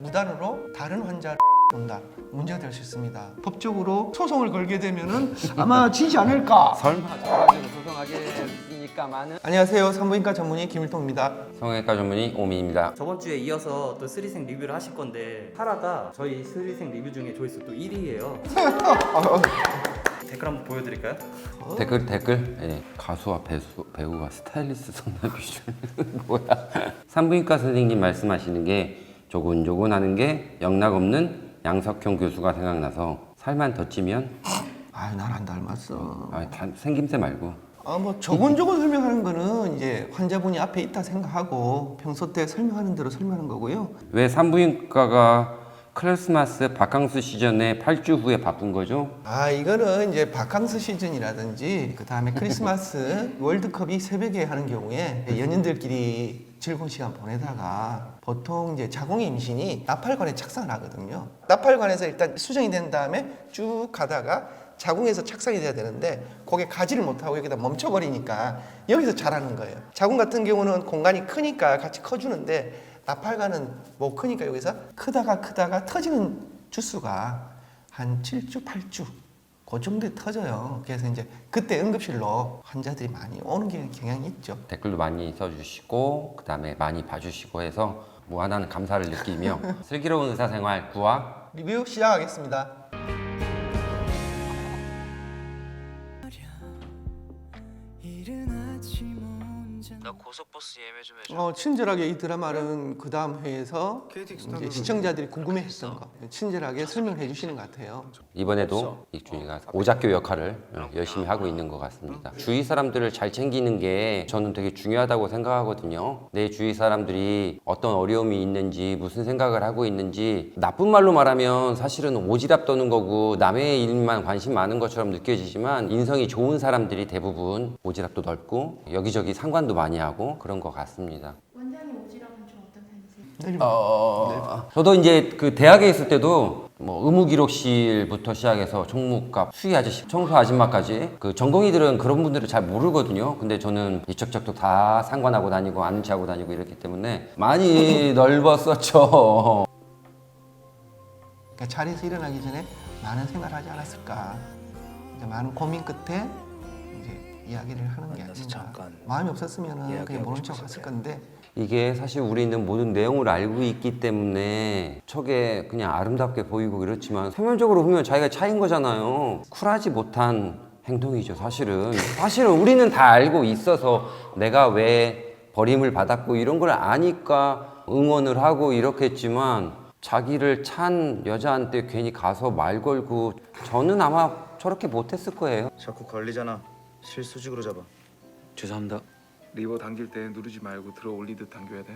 무단으로 다른 환자를 본다. 문제가 될 수 있습니다. 법적으로 소송을 걸게 되면은 아마 지지 않을까. 설마 저가지고 소송하겠습니까마는. 안녕하세요. 산부인과 전문의 김일동입니다. 성형외과 전문의 오민입니다. 저번 주에 이어서 또 스리생 리뷰를 하실 건데 파라가 저희 스리생 리뷰 중에 조회수 또 1위예요. 댓글 한번 보여드릴까요? 댓글. 예. 가수와 배우와 스타일리스트 성남비주얼 뭐야? 산부인과 선생님 말씀하시는 게 조곤조곤하는 게 영락 없는 양석형 교수가 생각나서 살만 더 찌면 난 안 닮았어. 생김새 말고 뭐 조곤조곤 설명하는 거는 이제 환자분이 앞에 있다 생각하고 평소 때 설명하는 대로 설명하는 거고요. 왜 산부인과가 크리스마스 바캉스 시즌에 8주 후에 바쁜 거죠? 이거는 이제 바캉스 시즌이라든지 그 다음에 크리스마스 월드컵이 새벽에 하는 경우에 연인들끼리 즐거운 시간 보내다가 보통 이제 자궁의 임신이 나팔관에 착상을 하거든요. 나팔관에서 일단 수정이 된 다음에 쭉 가다가 자궁에서 착상이 돼야 되는데 거기에 가지를 못하고 여기다 멈춰버리니까 여기서 자라는 거예요. 자궁 같은 경우는 공간이 크니까 같이 커주는데 나팔관은 못 크니까 여기서 크다가 터지는 주수가 한 7주, 8주 그 정도에 터져요. 그래서 이제 그때 응급실로 환자들이 많이 오는 경향이 있죠. 댓글도 많이 써주시고 그 다음에 많이 봐주시고 해서 무한한 감사를 느끼며 슬기로운 의사생활 구화 리뷰 시작하겠습니다. 나 고속버스 예매 좀 해줘. 친절하게 이 드라마는 그 다음 회에서 이제 시청자들이 궁금해했던 거 친절하게 설명해 주시는 것 같아요. 이번에도 익준이가 오작교 역할을 열심히 하고 있는 것 같습니다. 주위 사람들을 잘 챙기는 게 저는 되게 중요하다고 생각하거든요. 내 주위 사람들이 어떤 어려움이 있는지 무슨 생각을 하고 있는지 나쁜 말로 말하면 사실은 오지랖 떠는 거고 남의 일만 관심 많은 것처럼 느껴지지만 인성이 좋은 사람들이 대부분 오지랖도 넓고 여기저기 상관도 많이 하고 그런 것 같습니다. 원장님 오지랖은 좀 어떤 편이세요? 저도 이제 그 대학에 있을 때도 뭐 의무기록실부터 시작해서 총무과, 수의 아저씨, 청소 아줌마까지 그 전공의들은 그런 분들을 잘 모르거든요. 근데 저는 이쪽저쪽 다 상관하고 다니고 아는 체하고 다니고 이렇기 때문에 많이 넓었었죠. 그러니까 자리에서 일어나기 전에 많은 생각을 하지 않았을까. 이제 많은 고민 끝에 이제 이야기를 하는 게 아닌가. 잠깐 마음이 없었으면 그냥 이야기하고 모른 척 싶었을 했을 때. 건데 이게 사실 우리는 모든 내용을 알고 있기 때문에 척에 그냥 아름답게 보이고 그렇지만 표면적으로 보면 자기가 차인 거잖아요. 쿨하지 못한 행동이죠, 사실은. 사실은 우리는 다 알고 있어서 내가 왜 버림을 받았고 이런 걸 아니까 응원을 하고 이렇게 했지만 자기를 찬 여자한테 괜히 가서 말 걸고 저는 아마 저렇게 못했을 거예요. 자꾸 걸리잖아. 실수직으로 잡아. 죄송합니다. 리버 당길 때 누르지 말고 들어 올리듯 당겨야 돼.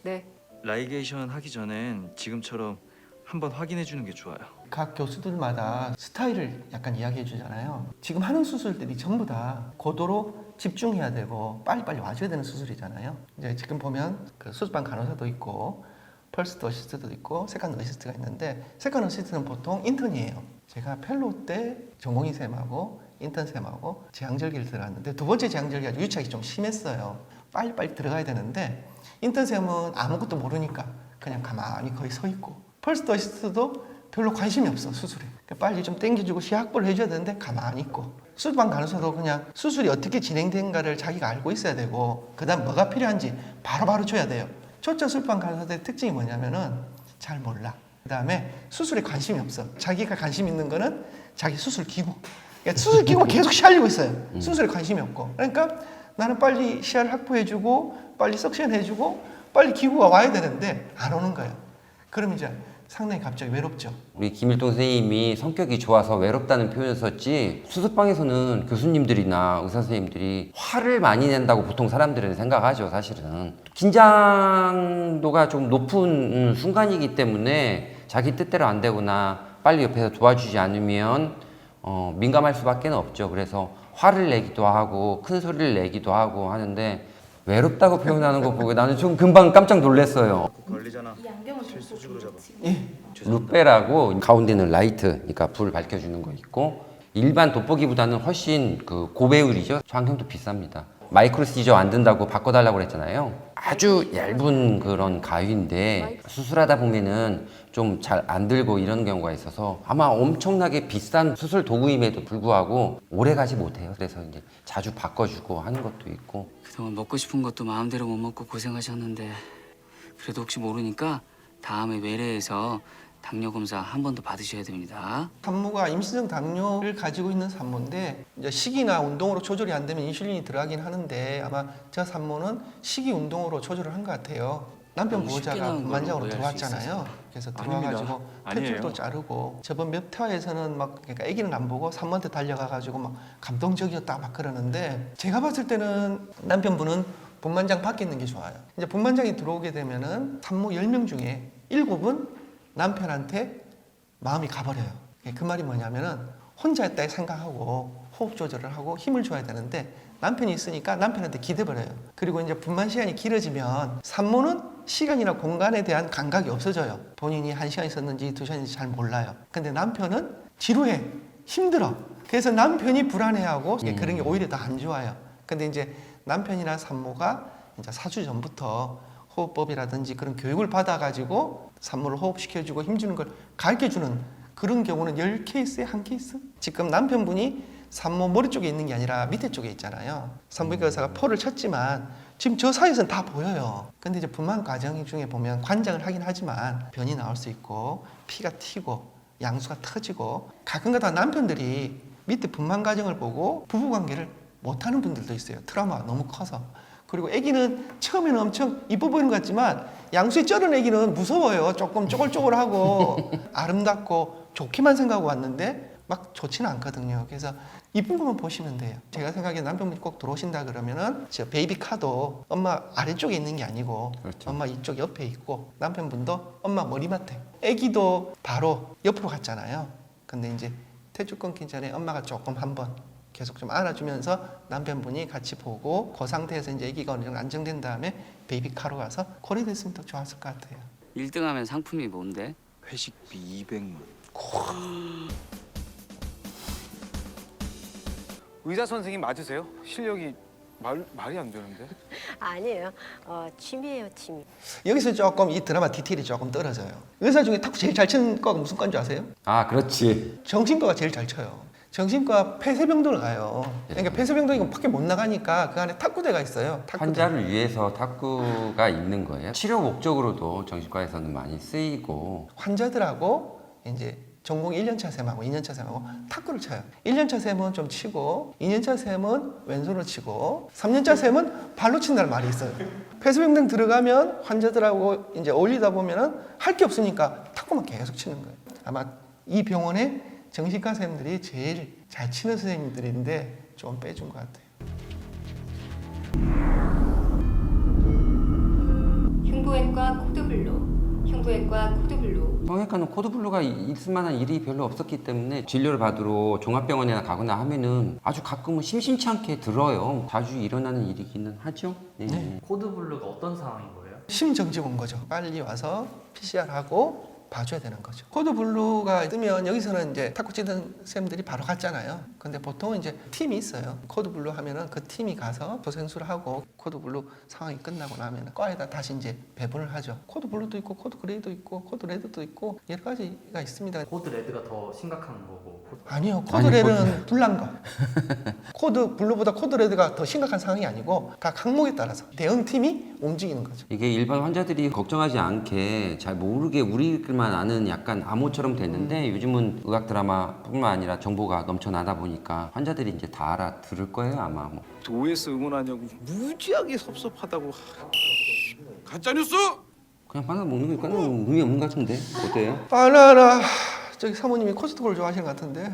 네. 라이게이션 하기 전엔 지금처럼 한번 확인해 주는 게 좋아요. 각 교수들마다 스타일을 약간 이야기해 주잖아요. 지금 하는 수술들이 전부 다 고도로 집중해야 되고 빨리빨리 와줘야 되는 수술이잖아요. 이제 지금 보면 그 수술방 간호사도 있고 펄스트 어시스트도 있고 세컨드 어시스트가 있는데 세컨드 어시스트는 보통 인턴이에요. 제가 펠로 때 전공의 쌤하고 인턴 쌤하고 제왕절개를 들어갔는데 두 번째 제왕절개가 유착이 좀 심했어요. 빨리빨리 들어가야 되는데 인턴 쌤은 아무것도 모르니까 그냥 가만히 거기 서 있고 펄스트 어시스트도 별로 관심이 없어 수술에. 그러니까 빨리 좀 땡겨주고 시약벌을 해줘야 되는데 가만히 있고 수술방 간호사도 그냥 수술이 어떻게 진행된가를 자기가 알고 있어야 되고 그 다음 뭐가 필요한지 바로바로 줘야 돼요. 초짜 수술방 간호사들의 특징이 뭐냐면은 잘 몰라. 그 다음에 수술에 관심이 없어. 자기가 관심 있는 거는 자기 수술 기구. 그러니까 수술 기구만 계속 시알리고 있어요. 수술에 관심이 없고. 그러니까 나는 빨리 시야를 확보해주고 빨리 석션해주고 빨리 기구가 와야 되는데 안 오는 거예요. 그럼 이제 상당히 갑자기 외롭죠. 우리 김일동 선생님이 성격이 좋아서 외롭다는 표현을 썼지 수술방에서는 교수님들이나 의사 선생님들이 화를 많이 낸다고 보통 사람들은 생각하죠. 사실은 긴장도가 좀 높은 순간이기 때문에 자기 뜻대로 안 되거나 빨리 옆에서 도와주지 않으면 민감할 수밖에 없죠. 그래서 화를 내기도 하고 큰 소리를 내기도 하고 하는데 외롭다고 표현하는 거 보고 나는 좀 금방 깜짝 놀랐어요. 걸리잖아. 이 안경은 좀 실수직으로 잡아. 루페라고 가운데는 라이트, 그러니까 불 밝혀주는 거 있고 일반 돋보기보다는 훨씬 그 고배율이죠. 저 안경도 비쌉니다. 마이크로 시저 안 든다고 바꿔달라고 그랬잖아요. 아주 얇은 그런 가위인데 수술하다 보면은 좀 잘 안 들고 이런 경우가 있어서 아마 엄청나게 비싼 수술 도구임에도 불구하고 오래 가지 못해요. 그래서 이제 자주 바꿔주고 하는 것도 있고. 그동안 먹고 싶은 것도 마음대로 못 먹고 고생하셨는데 그래도 혹시 모르니까 다음에 외래에서 당뇨 검사 한 번 더 받으셔야 됩니다. 산모가 임신성 당뇨를 가지고 있는 산모인데 이제 식이나 운동으로 조절이 안 되면 인슐린이 들어가긴 하는데 아마 저 산모는 식이 운동으로 조절을 한 것 같아요. 남편 너무 쉽게 보호자가 나온 걸로 분만장으로 오해할 수 들어왔잖아요. 그래서 아닙니다. 들어와가지고 아니에요. 탯줄도 자르고 저번 몇 화에서는 막 그러니까 아기는 안 보고 산모한테 달려가가지고 막 감동적이었다 막 그러는데 제가 봤을 때는 남편분은 분만장 밖에 있는 게 좋아요. 이제 분만장이 들어오게 되면은 산모 10명 중에 7은 남편한테 마음이 가버려요. 그 말이 뭐냐면은 혼자 있다 생각하고 호흡 조절을 하고 힘을 줘야 되는데 남편이 있으니까 남편한테 기대버려요. 그리고 이제 분만 시간이 길어지면 산모는 시간이나 공간에 대한 감각이 없어져요. 본인이 1시간 있었는지 2시간인지 잘 몰라요. 근데 남편은 지루해, 힘들어. 그래서 남편이 불안해하고 그런 게 오히려 더 안 좋아요. 근데 이제 남편이나 산모가 이제 4주 전부터 호흡법이라든지 그런 교육을 받아가지고 산모를 호흡시켜주고 힘주는 걸 가르쳐주는 그런 경우는 10케이스에 1케이스? 지금 남편분이 산모 머리 쪽에 있는 게 아니라 밑에 쪽에 있잖아요. 산부인과 의사가 포를 쳤지만 지금 저 사이에서는 다 보여요. 근데 이제 분만 과정 중에 보면 관장을 하긴 하지만 변이 나올 수 있고 피가 튀고 양수가 터지고 가끔가다 남편들이 밑에 분만 과정을 보고 부부관계를 못하는 분들도 있어요. 트라우마가 너무 커서. 그리고 아기는 처음에는 엄청 이뻐 보이는 것 같지만 양수에 쩔은 아기는 무서워요. 조금 쪼글쪼글하고 아름답고 좋게만 생각하고 왔는데 막 좋지는 않거든요. 그래서 이쁜 것만 보시면 돼요. 제가 생각에 남편분이 꼭 들어오신다 그러면은 저 베이비 카도 엄마 아래쪽에 있는 게 아니고 그렇죠. 엄마 이쪽 옆에 있고 남편분도 엄마 머리맡에 아기도 바로 옆으로 갔잖아요. 근데 이제 탯줄 끊기 전에 엄마가 조금 한번 계속 좀 안아주면서 남편분이 같이 보고 그 상태에서 이제 아기가 어느 정도 안정된 다음에 베이비카로 가서 그래 됐으면 더 좋았을 것 같아요. 1등 하면 상품이 뭔데? 회식비 200만. 의사 선생님 맞으세요? 실력이 말이 안 되는데. 아니에요. 취미예요, 취미. 여기서 조금 이 드라마 디테일이 조금 떨어져요. 의사 중에 탁구 제일 잘 치는 과가 무슨 과인 줄 아세요? 아, 그렇지. 정신과가 제일 잘 쳐요. 정신과 폐쇄병동을 가요. 그러니까 폐쇄병동이 밖에 못 나가니까 그 안에 탁구대가 있어요. 탁구대. 환자를 위해서 탁구가 있는 거예요. 치료 목적으로도 정신과에서는 많이 쓰이고. 환자들하고 이제 전공 1년차 쌤하고 2년차 쌤하고 탁구를 쳐요. 1년차 쌤은 좀 치고 2년차 쌤은 왼손으로 치고 3년차 쌤은 발로 친다는 말이 있어요. 폐쇄병동 들어가면 환자들하고 이제 어울리다 보면은 할 게 없으니까 탁구만 계속 치는 거예요. 아마 이 병원에 정신과 선생님들이 제일 잘 치는 선생님들인데 좀 빼준 것 같아요. 흉부외과 코드블루, 흉부외과 코드블루. 성형외과는 코드블루가 있을 만한 일이 별로 없었기 때문에 진료를 받으러 종합병원이나 가거나 하면은 아주 가끔은 심심치 않게 들어요. 자주 일어나는 일이기는 하죠. 네. 코드블루가 어떤 상황인 거예요? 심정지 온 거죠. 빨리 와서 PCR하고 봐줘야 되는 거죠. 코드블루가 뜨면 여기서는 이제 탁구 치던 쌤들이 바로 갔잖아요. 근데 보통은 이제 팀이 있어요. 코드블루 하면은 그 팀이 가서 도생수를 하고 코드블루 상황이 끝나고 나면 과에다 다시 이제 배분을 하죠. 코드블루도 있고 코드그레이도 있고 코드레드도 있고 여러 가지가 있습니다. 코드레드가 더 심각한 거고 아니요. 코드레드는 불난 거. 코드블루보다 코드레드가 더 심각한 상황이 아니고 각 항목에 따라서 대응팀이 움직이는 거죠. 이게 일반 환자들이 걱정하지 않게 잘 모르게 우리들만 아는 약간 암호처럼 됐는데 요즘은 의학 드라마뿐만 아니라 정보가 넘쳐나다 보니까 환자들이 이제 다 알아들을 거예요 아마. 뭐. OS 응원하냐고 무지하게 섭섭하다고. 가짜뉴스! 그냥 바나나 먹는 거니까 의미 없는 것 같은데 어때요? 바나나 저기 사모님이 코스트코를 좋아하시는 것 같은데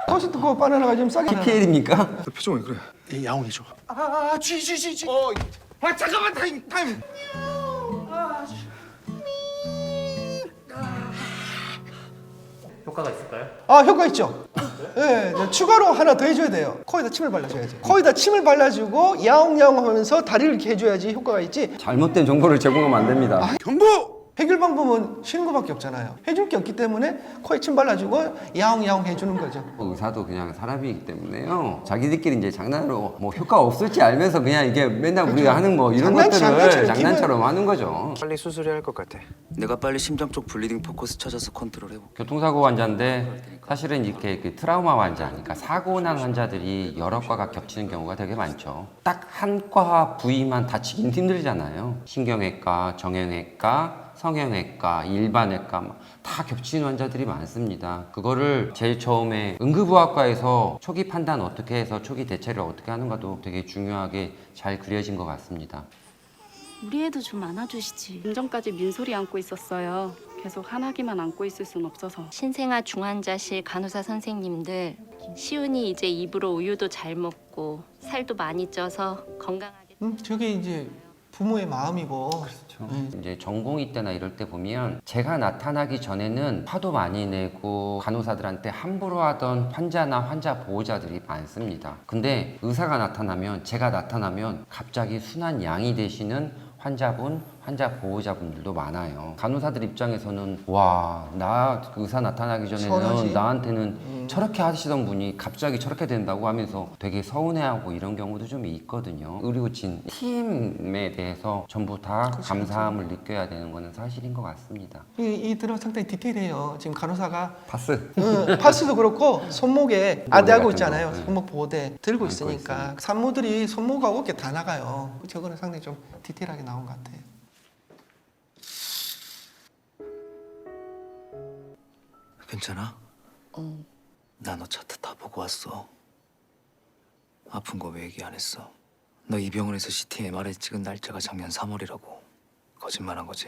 코스트코 바나나가 좀 싸게 나요. PPL입니까? 너 표정 왜 그래? 이 야옹이 줘. 쥐. 잠깐만 타임. 효과가 있을까요? 효과 있죠. 네, 추가로 하나 더 해줘야 돼요. 코에다 침을 발라줘야지. 코에다 침을 발라주고 야옹야옹 하면서 다리를 이렇게 해줘야지 효과가 있지. 잘못된 정보를 제공하면 안 됩니다. 경고! 해결 방법은 쉬는 것밖에 없잖아요. 해줄 게 없기 때문에 코에 침 발라주고 야옹야옹 해주는 거죠. 의사도 그냥 사람이기 때문에요. 자기들끼리 이제 장난으로 뭐 효과 없을지 알면서 그냥 이게 맨날 우리가 하는 뭐 이런 것들을 장난처럼 하는 거죠. 빨리 수술해야 할 것 같아. 내가 빨리 심장 쪽 블리딩 포커스 찾아서 컨트롤해볼게. 교통사고 환자인데 사실은 이렇게 그 트라우마 환자, 그러니까 사고 난 환자들이 여러 과가 겹치는 경우가 되게 많죠. 딱 한 과 부위만 다치긴 힘들잖아요. 신경외과, 정형외과, 성형외과, 일반외과 다 겹치는 환자들이 많습니다. 그거를 제일 처음에 응급의학과에서 초기 판단 어떻게 해서 초기 대처를 어떻게 하는가도 되게 중요하게 잘 그려진 것 같습니다. 우리 애도 좀 안아주시지. 임전까지 민소리 안고 있었어요. 계속 한아기만 안고 있을 순 없어서. 신생아 중환자실 간호사 선생님들, 시훈이 이제 입으로 우유도 잘 먹고 살도 많이 쪄서 건강하게. 저게 이제 부모의 마음이고. 이제 전공의 때나 이럴 때 보면 제가 나타나기 전에는 화도 많이 내고 간호사들한테 함부로 하던 환자나 환자 보호자들이 많습니다. 근데 의사가 나타나면, 제가 나타나면 갑자기 순한 양이 되시는 환자분, 환자 보호자분들도 많아요. 간호사들 입장에서는 와, 나 의사 나타나기 전에는 서운하지. 나한테는 저렇게 하시던 분이 갑자기 저렇게 된다고 하면서 되게 서운해하고 이런 경우도 좀 있거든요. 의료진 팀에 대해서 전부 다 감사함을 느껴야 되는 거는 사실인 것 같습니다. 이 들어 상당히 디테일해요. 지금 간호사가 파스. 파스도 그렇고 손목에 아대하고 같은 있잖아요. 거. 네. 손목 보호대 들고 안고 있으니까 산모들이 손목하고 어깨 다 나가요. 저거는 상당히 좀 디테일하게 나온 것 같아요. 괜찮아? 나 너 차트 다 보고 왔어. 아픈 거 왜 얘기 안 했어? 너 이 병원에서 CT, MRI 찍은 날짜가 작년 3월이라고. 거짓말한 거지?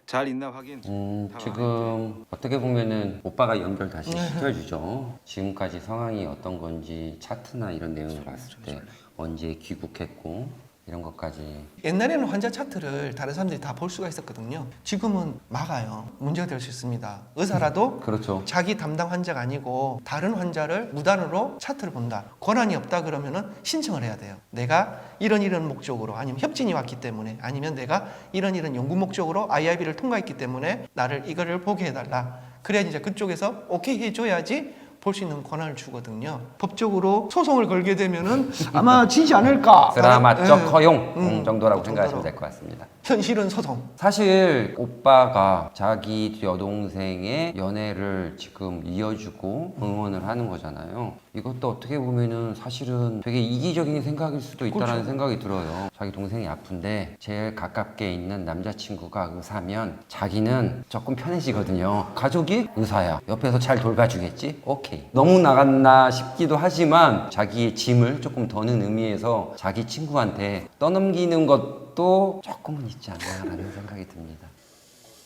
잘 있나 확인. 지금 어떻게 보면은 오빠가 연결 다시 시켜주죠. 지금까지 상황이 어떤 건지 차트나 이런 내용을 봤을 때 언제 귀국했고 이런 것까지. 옛날에는 환자 차트를 다른 사람들이 다 볼 수가 있었거든요. 지금은 막아요. 문제가 될 수 있습니다. 의사라도 그렇죠. 자기 담당 환자가 아니고 다른 환자를 무단으로 차트를 본다. 권한이 없다 그러면은 신청을 해야 돼요. 내가 이런 목적으로, 아니면 협진이 왔기 때문에, 아니면 내가 이런 연구 목적으로 IRB를 통과했기 때문에 나를 이거를 보게 해달라. 그래야 이제 그쪽에서 오케이 해줘야지 볼 수 있는 권한을 주거든요. 법적으로 소송을 걸게 되면은 아마 지지 않을까. 드라마적 허용 정도라고 생각하시면 될 것 같습니다. 현실은 소송. 사실 오빠가 자기 여동생의 연애를 지금 이어주고 응원을 하는 거잖아요. 이것도 어떻게 보면은 사실은 되게 이기적인 생각일 수도 있다는 생각이 들어요. 자기 동생이 아픈데 제일 가깝게 있는 남자친구가 의사면 자기는 조금 편해지거든요. 가족이 의사야. 옆에서 잘 돌봐주겠지? 오케이. 너무 나갔나 싶기도 하지만 자기의 짐을 조금 더는 의미에서 자기 친구한테 떠넘기는 것도 조금은 있지 않나라는 생각이 듭니다.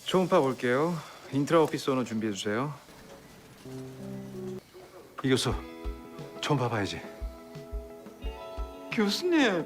초음파 볼게요. 인트라 오피스 언어 준비해 주세요. 이 교수, 초음파 봐야지. 교수님.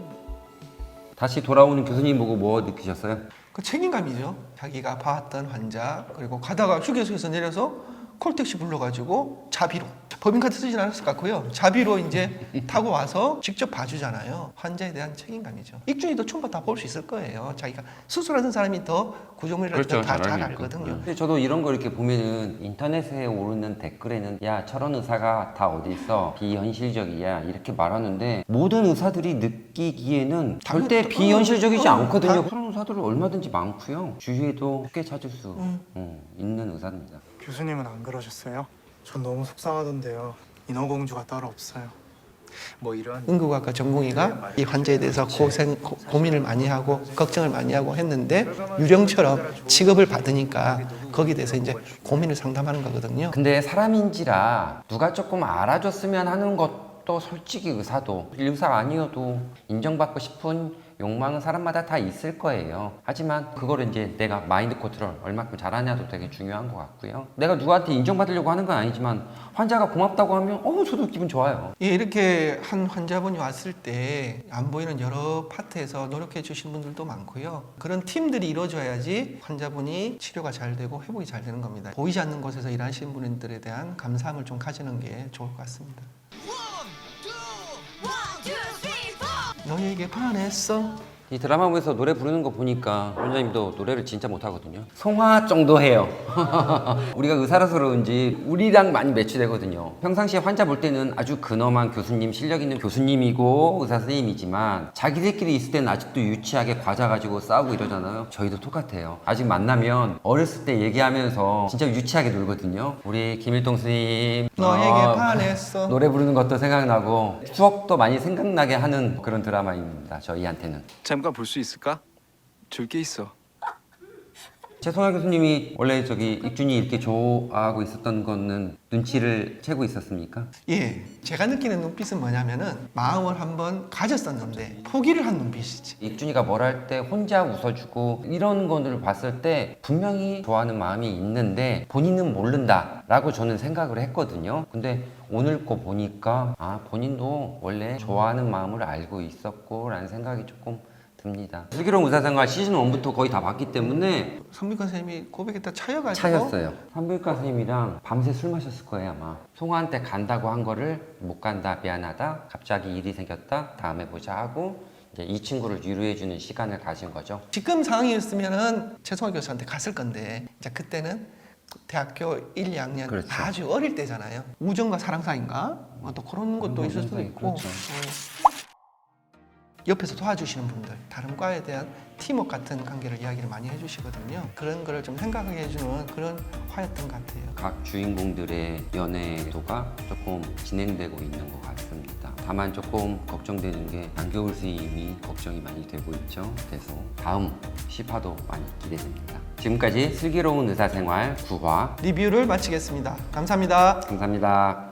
다시 돌아오는 교수님 보고 뭐 느끼셨어요? 그 책임감이죠. 자기가 봐왔던 환자, 그리고 가다가 휴게소에서 내려서 콜택시 불러가지고 자비로, 법인카드 쓰진 않았을 것 같고요. 자비로 이제 타고 와서 직접 봐주잖아요. 환자에 대한 책임감이죠. 익준이도 초음파 다 볼 수 있을 거예요. 자기가 수술하던 사람이 더 구조물이라는 걸 다 잘 알거든요. 근데 저도 이런 거 이렇게 보면은 인터넷에 오르는 댓글에는 야 저런 의사가 다 어디 있어, 비현실적이야 이렇게 말하는데 모든 의사들이 느끼기에는 절대 비현실적이지 않거든요. 그런 의사들은 얼마든지 많고요. 주위에도 쉽게 찾을 수 있는 의사입니다. 교수님은 안 그러셨어요? 전 너무 속상하던데요. 인어공주가 따로 없어요. 뭐 이런 응급학과 전공의가 이 환자에 대해서 고민을 많이 하고 걱정을 많이 하고 했는데 유령처럼 취급을 받으니까 거기에 대해서 이제 고민을 상담하는 거거든요. 근데 사람인지라 누가 조금 알아줬으면 하는 것도 솔직히 의사도 의사가 아니어도 인정받고 싶은 욕망은 사람마다 다 있을 거예요. 하지만 그거를 이제 내가 마인드 컨트롤 얼마큼 잘하냐도 되게 중요한 것 같고요. 내가 누구한테 인정받으려고 하는 건 아니지만 환자가 고맙다고 하면 저도 기분 좋아요. 예, 이렇게 한 환자분이 왔을 때 안 보이는 여러 파트에서 노력해 주신 분들도 많고요. 그런 팀들이 이루어져야지 환자분이 치료가 잘 되고 회복이 잘 되는 겁니다. 보이지 않는 곳에서 일하시는 분들에 대한 감사함을 좀 가지는 게 좋을 것 같습니다. 너에게 반했어. 이 드라마 보면서 노래 부르는 거 보니까 원장님도 노래를 진짜 못하거든요. 송화 정도 해요. 우리가 의사라서 그런지 우리랑 많이 매치되거든요. 평상시에 환자 볼 때는 아주 근엄한 교수님, 실력 있는 교수님이고 의사 선생님이지만 자기들끼리 있을 때는 아직도 유치하게 과자 가지고 싸우고 이러잖아요. 저희도 똑같아요. 아직 만나면 어렸을 때 얘기하면서 진짜 유치하게 놀거든요. 우리 김일동 선생님 너에게 반했어. 노래 부르는 것도 생각나고 추억도 많이 생각나게 하는 그런 드라마입니다. 저희한테는. 잠깐 볼 수 있을까? 줄 게 있어. 최송하 교수님이 원래 저기 익준이 이렇게 좋아하고 있었던 거는 눈치를 채고 있었습니까? 예, 제가 느끼는 눈빛은 뭐냐면은 마음을 한번 가졌었는데 포기를 한 눈빛이지. 익준이가 뭘 할 때 혼자 웃어주고 이런 거를 봤을 때 분명히 좋아하는 마음이 있는데 본인은 모른다 라고 저는 생각을 했거든요. 근데 오늘 거 보니까 아, 본인도 원래 좋아하는 마음을 알고 있었고 라는 생각이 조금 듭니다. 슬기로운 의사생활 시즌 1부터 거의 다 봤기 때문에 선비권 선생님이 고백했다 차여가지고 차였어요. 산부인과 선생님이랑 밤새 술 마셨을 거예요 아마. 송아한테 간다고 한 거를 못 간다, 미안하다, 갑자기 일이 생겼다, 다음에 보자 하고 이제 이 친구를 위로해주는 시간을 가진 거죠. 지금 상황이었으면은 최송화 교수한테 갔을 건데 이제 그때는 대학교 1, 2학년 그렇죠. 아주 어릴 때잖아요. 우정과 사랑 사이인가? 또 그런 것도 있을 수도 사이, 있고. 그렇죠. 옆에서 도와주시는 분들, 다른 과에 대한 팀워크 같은 관계를 이야기를 많이 해주시거든요. 그런 거를 좀 생각하게 해주는 그런 화였던 것 같아요. 각 주인공들의 연애도가 조금 진행되고 있는 것 같습니다. 다만 조금 걱정되는 게 안겨울 선생님이 걱정이 많이 되고 있죠. 그래서 다음 10화도 많이 기대됩니다. 지금까지 슬기로운 의사생활 9화 리뷰를 마치겠습니다. 감사합니다. 감사합니다.